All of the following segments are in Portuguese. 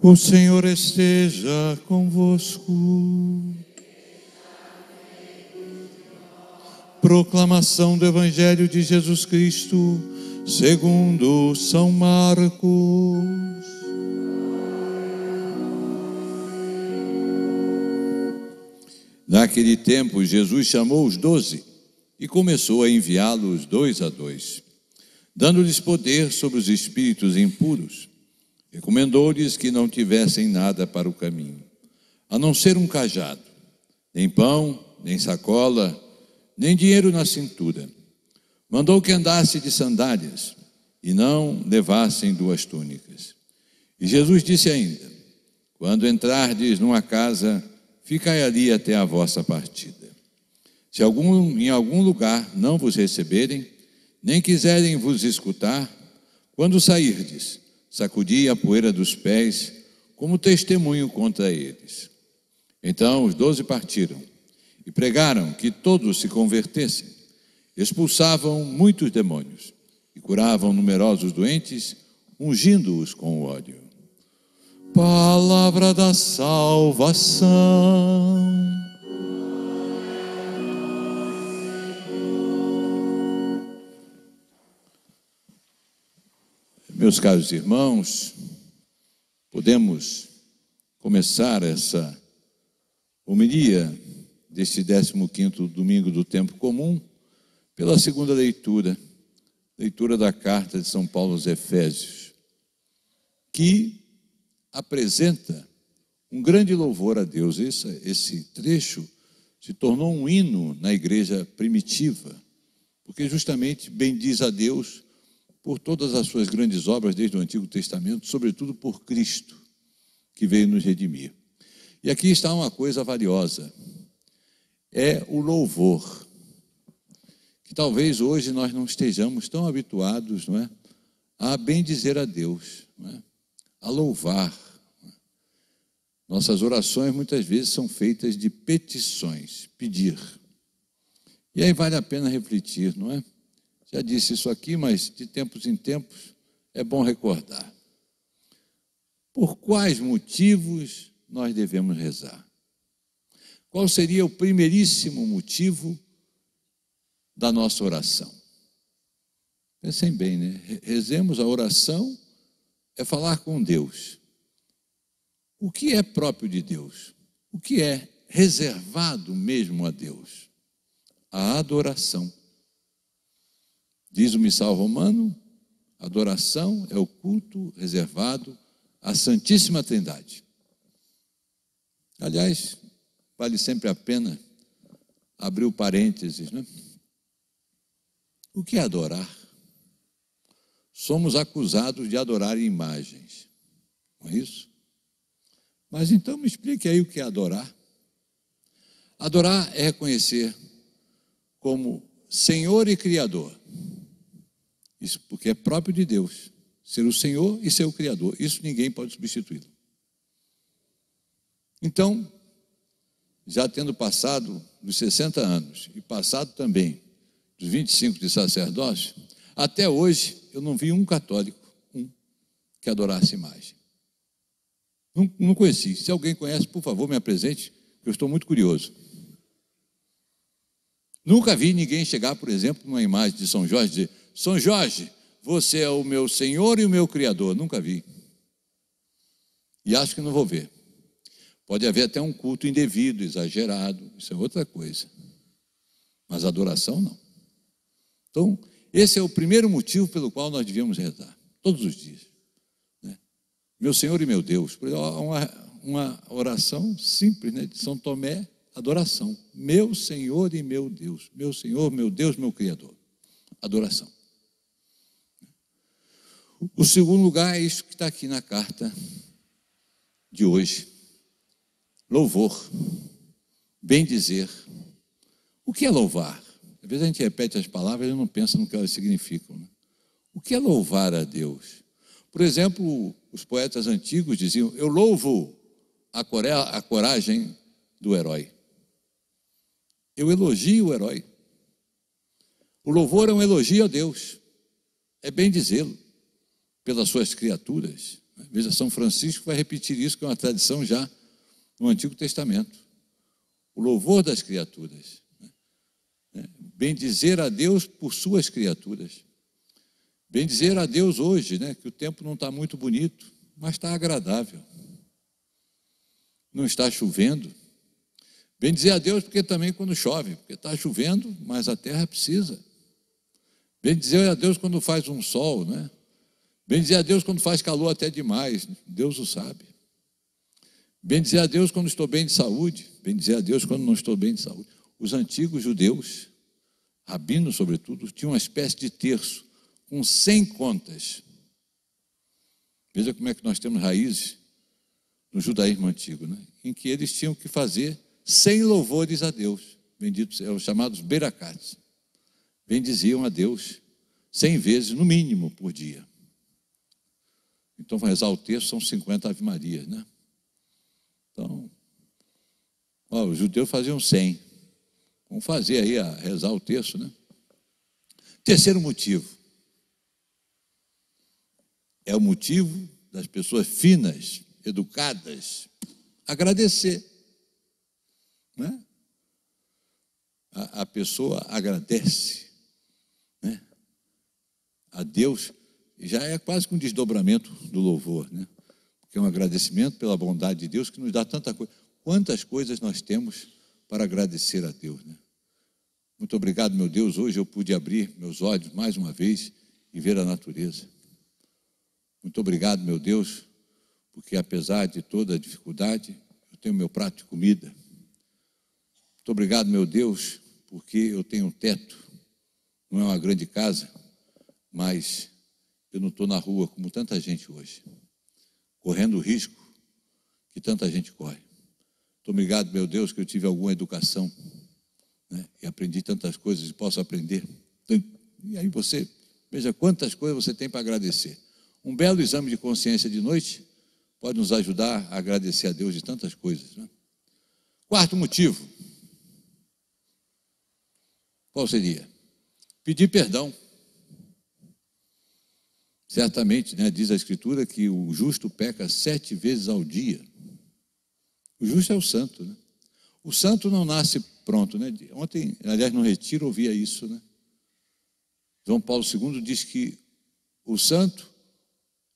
O Senhor esteja convosco. Proclamação do Evangelho de Jesus Cristo, segundo São Marcos. Naquele tempo, Jesus chamou os 12 e começou a enviá-los 2 a 2, dando-lhes poder sobre os espíritos impuros. Recomendou-lhes que não tivessem nada para o caminho, a não ser um cajado, nem pão, nem sacola, nem dinheiro na cintura. Mandou que andasse de sandálias e não levassem 2 túnicas. E Jesus disse ainda: quando entrardes numa casa, ficai ali até a vossa partida. Se em algum lugar não vos receberem, nem quiserem vos escutar, quando sairdes, sacudi a poeira dos pés como testemunho contra eles. Então os 12 partiram e pregaram que todos se convertessem. Expulsavam muitos demônios e curavam numerosos doentes, ungindo-os com o óleo. Palavra da salvação. Meus caros irmãos, podemos começar essa homilia deste 15º domingo do tempo comum pela segunda leitura da carta de São Paulo aos Efésios, que apresenta um grande louvor a Deus. Esse trecho se tornou um hino na igreja primitiva, porque justamente bendiz a Deus por todas as suas grandes obras desde o Antigo Testamento, sobretudo por Cristo, que veio nos redimir. E aqui está uma coisa valiosa, é o louvor, que talvez hoje nós não estejamos tão habituados, não é, a bendizer a Deus, não é, a louvar. Nossas orações muitas vezes são feitas de petições, pedir. E aí vale a pena refletir, não é? Já disse isso aqui, mas de tempos em tempos é bom recordar. Por quais motivos nós devemos rezar? Qual seria o primeiríssimo motivo da nossa oração? Pensem bem, né? Rezemos, a oração é falar com Deus. O que é próprio de Deus? O que é reservado mesmo a Deus? A adoração. Diz o missal romano, adoração é o culto reservado à Santíssima Trindade. Aliás, vale sempre a pena abrir o parênteses, né? O que é adorar? Somos acusados de adorar imagens, não é isso? Mas então me explique aí o que é adorar. Adorar é reconhecer como Senhor e Criador. Isso porque é próprio de Deus, ser o Senhor e ser o Criador. Isso ninguém pode substituí-lo. Então, já tendo passado dos 60 anos e passado também dos 25 de sacerdócio, até hoje eu não vi um católico, que adorasse imagem. Não conheci. Se alguém conhece, por favor, me apresente, que eu estou muito curioso. Nunca vi ninguém chegar, por exemplo, numa imagem de São Jorge e dizer: São Jorge, você é o meu Senhor e o meu Criador. Nunca vi. E acho que não vou ver. Pode haver até um culto indevido, exagerado, isso é outra coisa. Mas adoração não. Então, esse é o primeiro motivo pelo qual nós devíamos rezar, todos os dias. Né? Meu Senhor e meu Deus. Uma oração simples, né, de São Tomé, adoração. Meu Senhor e meu Deus. Meu Senhor, meu Deus, meu Criador. Adoração. O segundo lugar é isso que está aqui na carta de hoje. Louvor. Bendizer. O que é louvar? Às vezes a gente repete as palavras e não pensa no que elas significam. Né? O que é louvar a Deus? Por exemplo, os poetas antigos diziam: eu louvo a coragem do herói. Eu elogio o herói. O louvor é um elogio a Deus. É bem dizê-lo pelas suas criaturas. Veja, São Francisco vai repetir isso, que é uma tradição já no Antigo Testamento. O louvor das criaturas. Bendizer a Deus por suas criaturas. Bendizer a Deus hoje, que o tempo não está muito bonito, mas está agradável. Não está chovendo. Bendizer a Deus porque também quando chove, porque está chovendo, mas a terra precisa. Bendizer a Deus quando faz um sol, Bendizer a Deus quando faz calor até demais, Deus o sabe. Bendizer a Deus quando estou bem de saúde, bendizer a Deus quando não estou bem de saúde. Os antigos judeus, rabinos sobretudo, tinham uma espécie de terço com 100 contas. Veja como é que nós temos raízes no judaísmo antigo, em que eles tinham que fazer 100 louvores a Deus, benditos, os chamados beracats. Bendiziam a Deus 100 vezes, no mínimo, por dia. Então, para rezar o texto, são 50 ave-marias, Então, os judeus faziam 100. Vamos fazer aí, rezar o texto, Terceiro motivo. É o motivo das pessoas finas, educadas, agradecer. A pessoa agradece a Deus, já é quase que um desdobramento do louvor, porque é um agradecimento pela bondade de Deus que nos dá tanta coisa. Quantas coisas nós temos para agradecer a Deus, Muito obrigado, meu Deus, hoje eu pude abrir meus olhos mais uma vez e ver a natureza. Muito obrigado, meu Deus, porque apesar de toda a dificuldade, eu tenho meu prato de comida. Muito obrigado, meu Deus, porque eu tenho um teto. Não é uma grande casa, mas eu não estou na rua como tanta gente hoje, correndo o risco que tanta gente corre. Muito obrigado, meu Deus, que eu tive alguma educação, e aprendi tantas coisas e posso aprender. E aí você, veja quantas coisas você tem para agradecer. Um belo exame de consciência de noite pode nos ajudar a agradecer a Deus de tantas coisas. Quarto motivo. Qual seria? Pedir perdão. Certamente, diz a Escritura que o justo peca 7 vezes ao dia. O justo é o santo, O santo não nasce pronto, Ontem, aliás, no retiro, ouvia isso, João Paulo II diz que o santo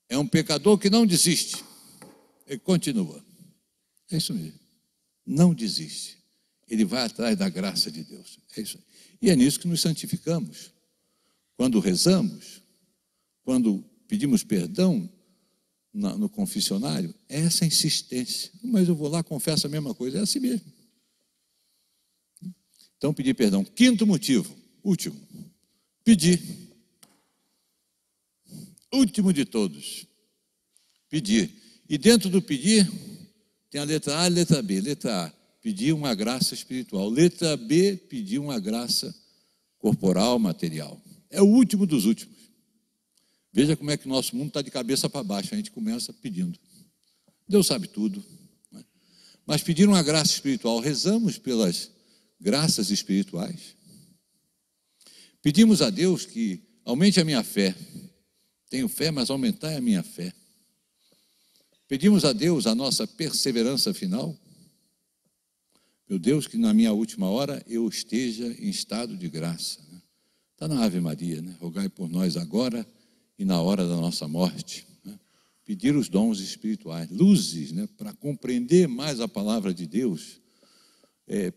é um pecador que não desiste. Ele continua. É isso mesmo. Não desiste. Ele vai atrás da graça de Deus. É isso aí. E é nisso que nos santificamos. Quando rezamos, quando pedimos perdão no confessionário, é essa insistência. Mas eu vou lá, confesso a mesma coisa. É assim mesmo. Então, pedir perdão. Quinto motivo, último. Pedir. Último de todos. Pedir. E dentro do pedir, tem a letra A e a letra B. Letra A, pedir uma graça espiritual. Letra B, pedir uma graça corporal, material. É o último dos últimos. Veja como é que o nosso mundo está de cabeça para baixo. A gente começa pedindo. Deus sabe tudo. Mas pedir uma graça espiritual, rezamos pelas graças espirituais. Pedimos a Deus que aumente a minha fé. Tenho fé, mas aumentar a minha fé. Pedimos a Deus a nossa perseverança final. Meu Deus, que na minha última hora eu esteja em estado de graça. Está na Ave Maria, Rogai por nós agora e na hora da nossa morte. Pedir os dons espirituais, luzes, para compreender mais a palavra de Deus.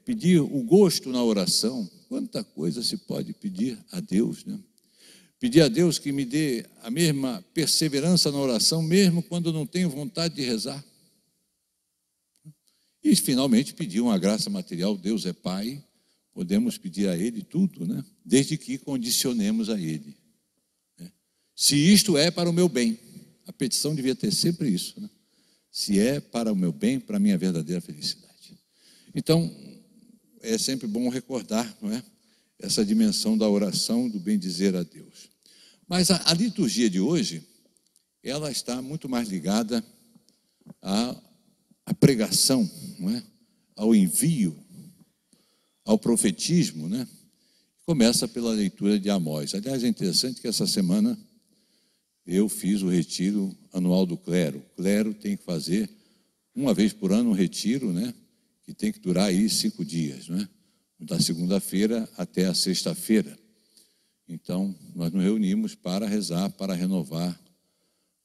Pedir o gosto na oração. Quanta coisa se pode pedir a Deus, Pedir a Deus que me dê a mesma perseverança na oração, mesmo quando não tenho vontade de rezar. E, finalmente, pedir uma graça material. Deus é Pai, podemos pedir a Ele tudo, desde que condicionemos a Ele. Se isto é para o meu bem, a petição devia ter sempre isso, se é para o meu bem, para a minha verdadeira felicidade. Então, é sempre bom recordar, essa dimensão da oração, do bendizer a Deus. Mas a liturgia de hoje, ela está muito mais ligada à pregação, ao envio, ao profetismo, Começa pela leitura de Amós. Aliás, é interessante que essa semana eu fiz o retiro anual do clero. O clero tem que fazer uma vez por ano um retiro, né? Que tem que durar aí 5 dias, né? Da segunda-feira até a sexta-feira. Então, nós nos reunimos para rezar, para renovar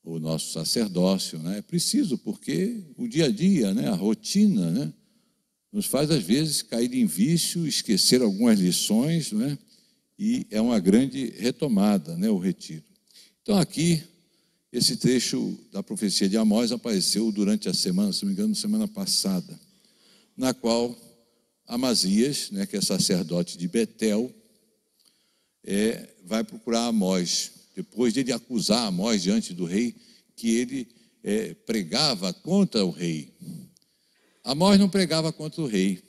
o nosso sacerdócio, né? É preciso, porque o dia a dia, né? A rotina, né? Nos faz, às vezes, cair em vício, esquecer algumas lições, né? E é uma grande retomada, né? O retiro. Então, aqui, esse trecho da profecia de Amós apareceu durante a semana, se não me engano, semana passada, na qual Amazias, né, que é sacerdote de Betel, vai procurar Amós, depois de ele acusar Amós diante do rei, que ele pregava contra o rei. Amós não pregava contra o rei,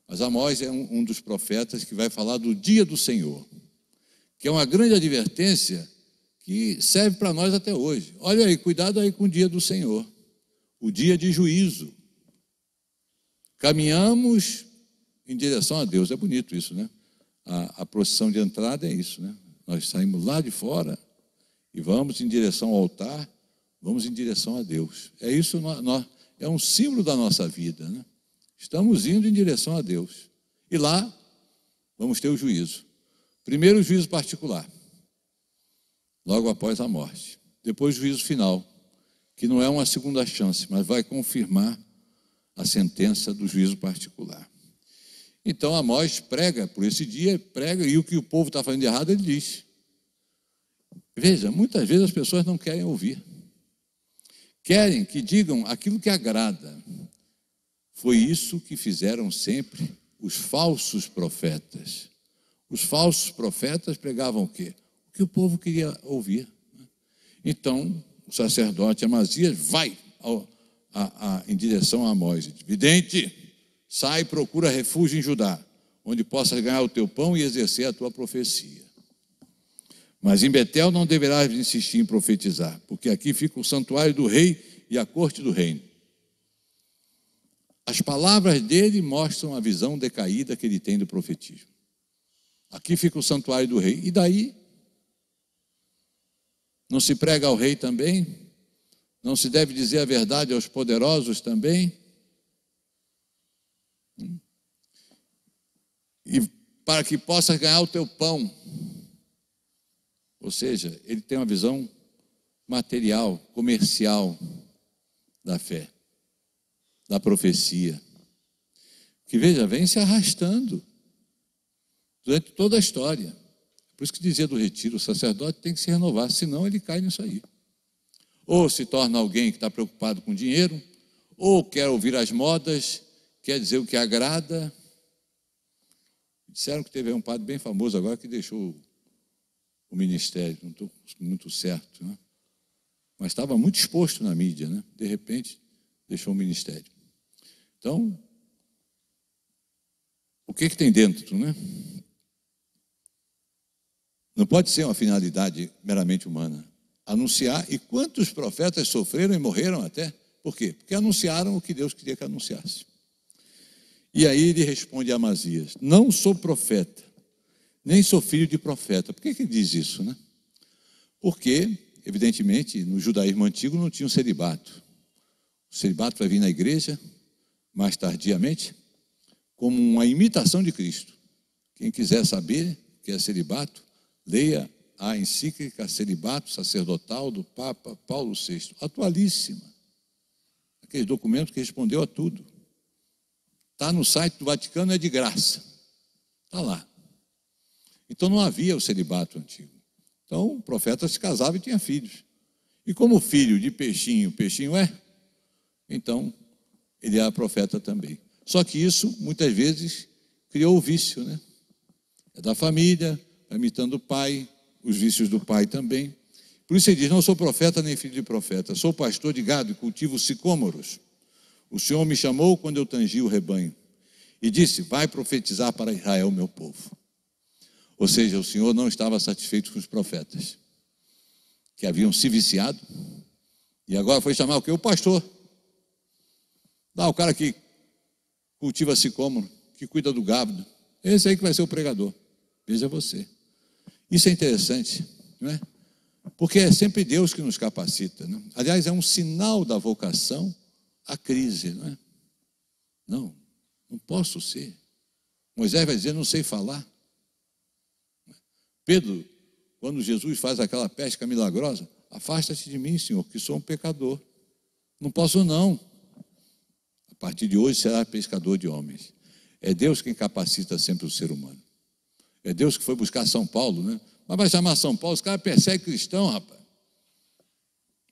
mas Amós é um dos profetas que vai falar do dia do Senhor, que é uma grande advertência que serve para nós até hoje. Olha aí, cuidado aí com o dia do Senhor, o dia de juízo. Caminhamos em direção a Deus. É bonito isso, né? A procissão de entrada é isso, né? Nós saímos lá de fora e vamos em direção ao altar, vamos em direção a Deus. É isso, é um símbolo da nossa vida, né? Estamos indo em direção a Deus. E lá vamos ter o juízo. Primeiro o juízo particular, logo após a morte. Depois o juízo final, que não é uma segunda chance, mas vai confirmar a sentença do juízo particular. Então Amós prega por esse dia, prega, e o que o povo está fazendo de errado, ele diz. Veja, muitas vezes as pessoas não querem ouvir. Querem que digam aquilo que agrada. Foi isso que fizeram sempre os falsos profetas. Os falsos profetas pregavam o quê? O que o povo queria ouvir. Então, o sacerdote Amazias vai em direção a Amós. Vidente, sai e procura refúgio em Judá, onde possas ganhar o teu pão e exercer a tua profecia. Mas em Betel não deverás insistir em profetizar, porque aqui fica o santuário do rei e a corte do reino. As palavras dele mostram a visão decaída que ele tem do profetismo. Aqui fica o santuário do rei. E daí? Não se prega ao rei também? Não se deve dizer a verdade aos poderosos também? E para que possas ganhar o teu pão. Ou seja, ele tem uma visão material, comercial da fé, da profecia, que, veja, vem se arrastando durante toda a história. Por isso que dizia do retiro, o sacerdote tem que se renovar, senão ele cai nisso aí. Ou se torna alguém que está preocupado com dinheiro, ou quer ouvir as modas, quer dizer o que agrada. Disseram que teve um padre bem famoso agora que deixou o ministério, não estou muito certo, né? Mas estava muito exposto na mídia, né? De repente, deixou o ministério. Então, o que tem dentro, né? Não pode ser uma finalidade meramente humana. Anunciar, e quantos profetas sofreram e morreram até? Por quê? Porque anunciaram o que Deus queria que anunciasse. E aí ele responde a Amazias: não sou profeta, nem sou filho de profeta. Por que ele diz isso, né? Porque, evidentemente, no judaísmo antigo não tinha um celibato. O celibato vai vir na igreja, mais tardiamente, como uma imitação de Cristo. Quem quiser saber o que é celibato, leia a encíclica Celibato Sacerdotal do Papa Paulo VI, atualíssima. Aquele documento que respondeu a tudo. Está no site do Vaticano, é de graça. Está lá. Então não havia o celibato antigo. Então o profeta se casava e tinha filhos. E como filho de peixinho, peixinho é, então ele era profeta também. Só que isso, muitas vezes, criou o vício, né? É da família, imitando o pai, os vícios do pai também. Por isso ele diz: não sou profeta nem filho de profeta, sou pastor de gado e cultivo sicômoros. O Senhor me chamou quando eu tangi o rebanho e disse: vai profetizar para Israel, meu povo. Ou seja, o Senhor não estava satisfeito com os profetas, que haviam se viciado, e agora foi chamar o quê? O pastor. Dá o cara que cultiva sicômoro, que cuida do gado. Esse aí que vai ser o pregador. Veja você. Isso é interessante, não é? Porque é sempre Deus que nos capacita, né? Aliás, é um sinal da vocação a crise, não é? Não posso ser. Moisés vai dizer, não sei falar. Pedro, quando Jesus faz aquela pesca milagrosa, afasta-te de mim, Senhor, que sou um pecador. Não posso não. A partir de hoje será pescador de homens. É Deus quem capacita sempre o ser humano. É Deus que foi buscar São Paulo, né? Mas vai chamar São Paulo, os caras perseguem cristão, rapaz.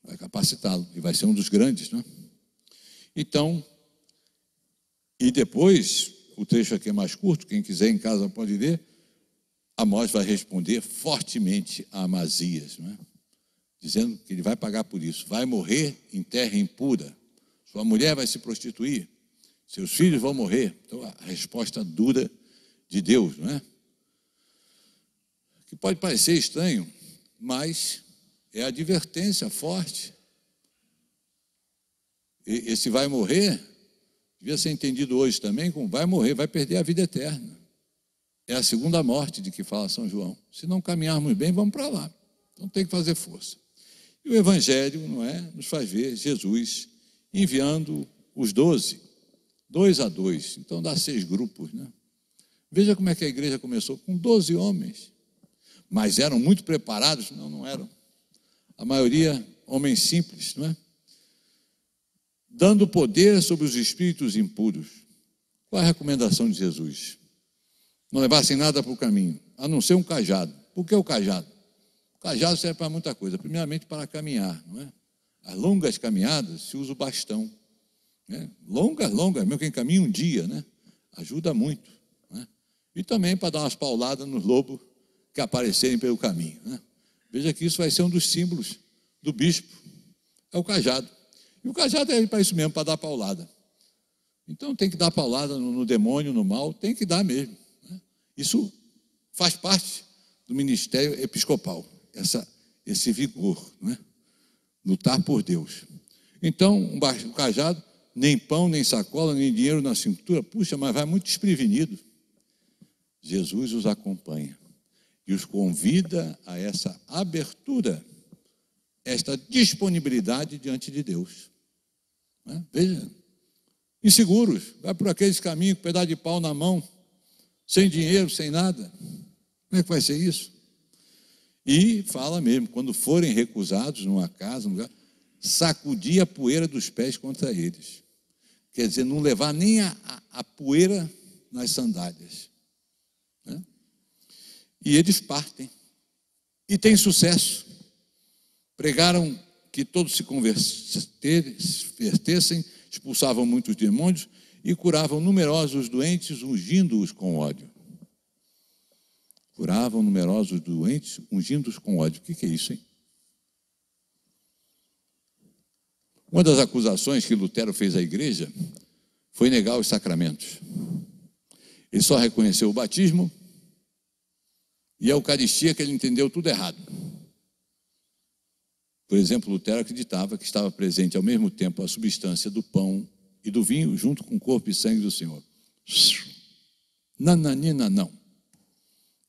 Vai capacitá-lo e vai ser um dos grandes, né? Então, e depois, o trecho aqui é mais curto, quem quiser em casa pode ler, Amós vai responder fortemente a Amazias, não é? Dizendo que ele vai pagar por isso, vai morrer em terra impura, sua mulher vai se prostituir, seus filhos vão morrer. Então, a resposta dura de Deus, não é? Que pode parecer estranho, mas é advertência forte. Esse vai morrer, devia ser entendido hoje também como vai morrer, vai perder a vida eterna. É a segunda morte de que fala São João. Se não caminharmos bem, vamos para lá. Então tem que fazer força. E o Evangelho, não é, nos faz ver Jesus enviando os 12, 2 a 2. Então dá 6 grupos, né? Veja como é que a igreja começou, com 12 homens. Mas eram muito preparados? Não eram. A maioria, homens simples, não é? Dando poder sobre os espíritos impuros. Qual é a recomendação de Jesus? Não levassem nada para o caminho, a não ser um cajado. Por que o cajado? O cajado serve para muita coisa, primeiramente para caminhar, não é? As longas caminhadas se usa o bastão, né? Longas, mesmo quem caminha um dia, né? Ajuda muito, né? E também para dar umas pauladas nos lobos que aparecerem pelo caminho, né? Veja que isso vai ser um dos símbolos do bispo, é o cajado. E o cajado é para isso mesmo, para dar paulada. Então tem que dar paulada no demônio, no mal, tem que dar mesmo, né? Isso faz parte do ministério episcopal, esse vigor, né? Lutar por Deus. Então, um cajado, nem pão, nem sacola, nem dinheiro na cintura, puxa, mas vai muito desprevenido. Jesus os acompanha e os convida a essa abertura, esta disponibilidade diante de Deus, né? Veja, inseguros, vai por aqueles caminhos com um pedaço de pau na mão, sem dinheiro, sem nada. Como é que vai ser isso? E fala mesmo, quando forem recusados numa casa, num lugar, sacudir a poeira dos pés contra eles. Quer dizer, não levar nem a poeira nas sandálias, né? E eles partem. E tem sucesso. Pregaram que todos se convertessem, expulsavam muitos demônios e curavam numerosos doentes, ungindo-os com ódio. Curavam numerosos doentes, ungindo-os com ódio. O que é isso, hein? Uma das acusações que Lutero fez à igreja foi negar os sacramentos. Ele só reconheceu o batismo e a Eucaristia, que ele entendeu tudo errado. Por exemplo, Lutero acreditava que estava presente ao mesmo tempo a substância do pão e do vinho, junto com o corpo e sangue do Senhor. Nananina, não.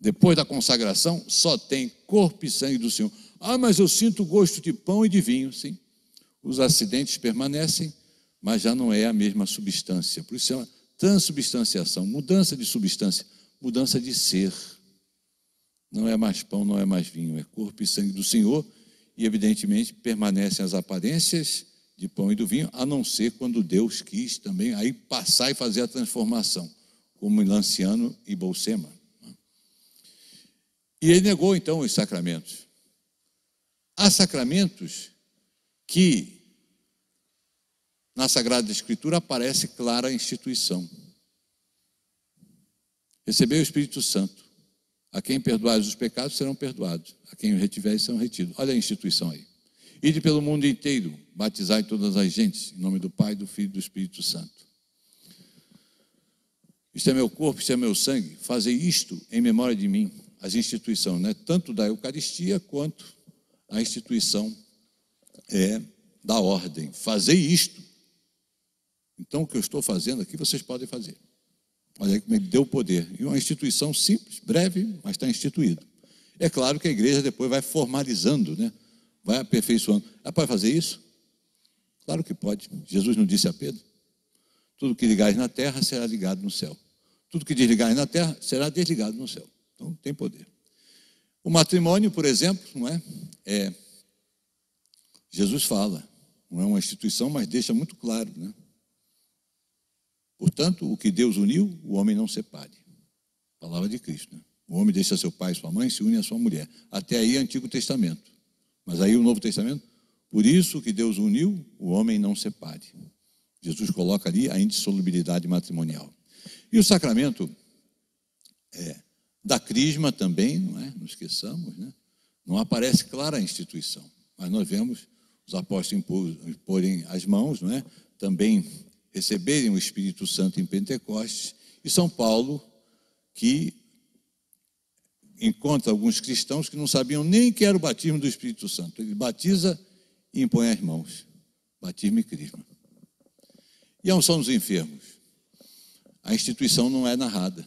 Depois da consagração, só tem corpo e sangue do Senhor. Ah, mas eu sinto gosto de pão e de vinho. Sim, os acidentes permanecem, mas já não é a mesma substância. Por isso é uma transubstanciação, mudança de substância, mudança de ser. Não é mais pão, não é mais vinho, é corpo e sangue do Senhor. E, evidentemente, permanecem as aparências de pão e do vinho, a não ser quando Deus quis também aí passar e fazer a transformação, como em Lanciano e Bolsema. E ele negou, então, os sacramentos. Há sacramentos que, na Sagrada Escritura, aparece clara a instituição. Receber o Espírito Santo. A quem perdoares os pecados serão perdoados. A quem o retiveres serão retidos. Olha a instituição aí. Ide pelo mundo inteiro, batizai todas as gentes, em nome do Pai, do Filho e do Espírito Santo. Isto é meu corpo, isto é meu sangue. Fazei isto em memória de mim. As instituições, né? Tanto da Eucaristia quanto a instituição da ordem. Fazei isto. Então, o que eu estou fazendo aqui, vocês podem fazer. Olha aí como ele deu o poder. E uma instituição simples, breve, mas está instituído. É claro que a igreja depois vai formalizando, né, vai aperfeiçoando. Ela pode fazer isso? Claro que pode. Jesus não disse a Pedro? Tudo que ligares na terra será ligado no céu. Tudo que desligares na terra será desligado no céu. Então, tem poder. O matrimônio, por exemplo, não é? Jesus fala, não é uma instituição, mas deixa muito claro, né? Portanto, o que Deus uniu, o homem não separe. Palavra de Cristo, né? O homem deixa seu pai e sua mãe, se une à sua mulher. Até aí, Antigo Testamento. Mas aí o Novo Testamento, por isso que Deus uniu, o homem não separe. Jesus coloca ali a indissolubilidade matrimonial. E o sacramento da crisma também, não é? Não esqueçamos, né? Não aparece clara a instituição, mas nós vemos os apóstolos imporem as mãos, não é? Também receberem o Espírito Santo em Pentecostes, e São Paulo, que encontra alguns cristãos que não sabiam nem que era o batismo do Espírito Santo. Ele batiza e impõe as mãos. Batismo e crisma. E a unção dos enfermos? A instituição não é narrada.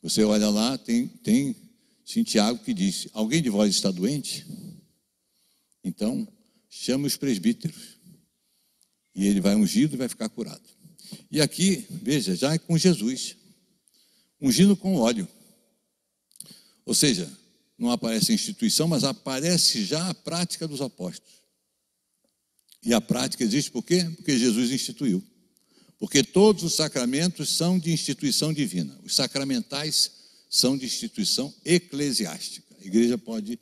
Você olha lá, tem Santiago que diz: alguém de vós está doente? Então, chama os presbíteros. E ele vai ungido e vai ficar curado. E aqui, veja, já é com Jesus. Ungindo com óleo. Ou seja, não aparece a instituição, mas aparece já a prática dos apóstolos. E a prática existe por quê? Porque Jesus instituiu. Porque todos os sacramentos são de instituição divina. Os sacramentais são de instituição eclesiástica. A igreja pode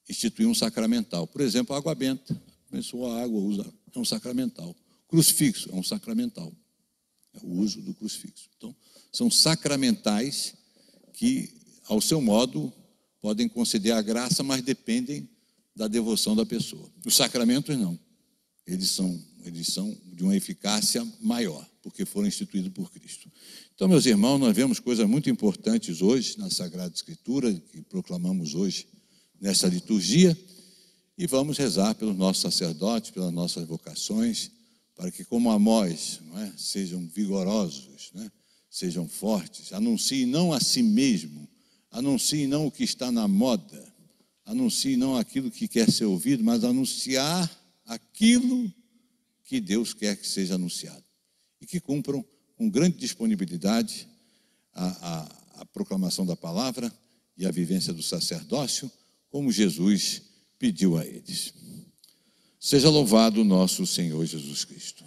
instituir um sacramental. Por exemplo, a água benta. Começou a água, é um sacramental. Crucifixo é um sacramental. É o uso do crucifixo. Então, são sacramentais que, ao seu modo, podem conceder a graça, mas dependem da devoção da pessoa. Os sacramentos não. Eles são de uma eficácia maior, porque foram instituídos por Cristo. Então, meus irmãos, nós vemos coisas muito importantes hoje na Sagrada Escritura, que proclamamos hoje nessa liturgia, e vamos rezar pelos nossos sacerdotes, pelas nossas vocações, para que, como Amós, não é, sejam vigorosos, não é, sejam fortes, anunciem não a si mesmo, anunciem não o que está na moda, anunciem não aquilo que quer ser ouvido, mas anunciar aquilo que Deus quer que seja anunciado. E que cumpram com grande disponibilidade a proclamação da palavra e a vivência do sacerdócio, como Jesus pediu a eles. Seja louvado o nosso Senhor Jesus Cristo.